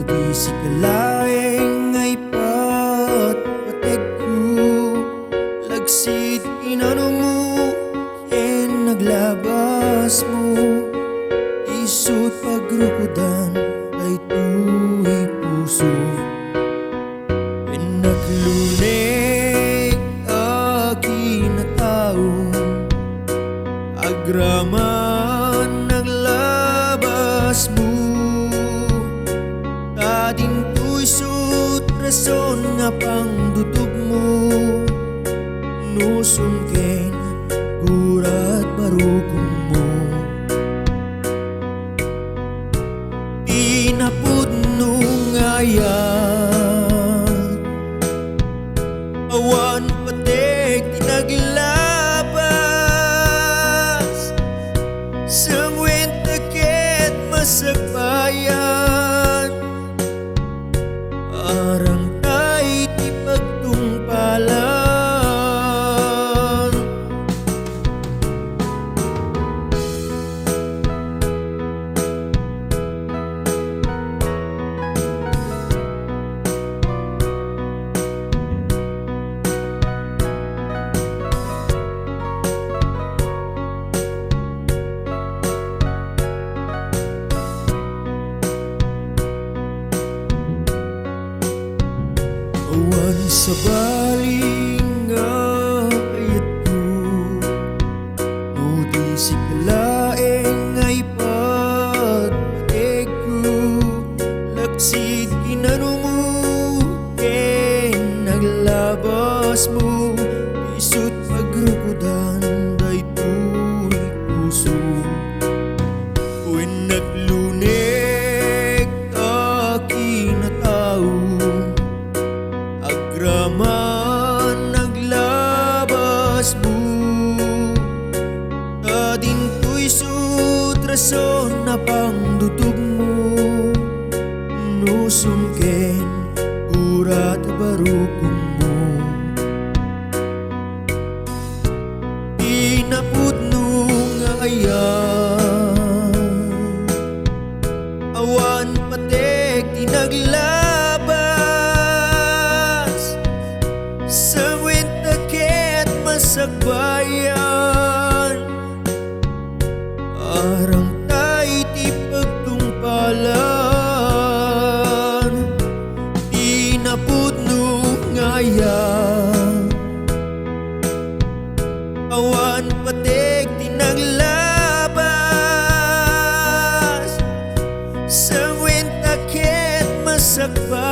di si kalaeng ay patpatek ko. Lagsit inano mo, ken naglabas mo. Isut pagrukodan ay tuig puso. Pinaglunek akin na tao, agraman naglabas mo. Kading tuisut rason nga pang dutog mo. Nusong ken gurat barukong mo. Pinapudno ngayan, awan patek tinaglabas. Sangwen taket masagbayan, arang tay ti pagtungpalan. Awan sa baling nga ayat ko, no di si kalaeng ay patpatek ko. Laksid kinano mo, ken naglabas mo. Isut pagrukodan day tuig puso. Wen naglunek akin na tao, agraman naglabas mo. Kading tuisut rason na pangdutog mo. Nusong ken gurat barukong mo. Pinapudno nga ayan, awan patek tinaglabas. Sangwen taket masagbayan, arang tay ti pagtungpalan. Pinapudno ngayan, awan patek tinaglabas. Sangwen taket masagbayan,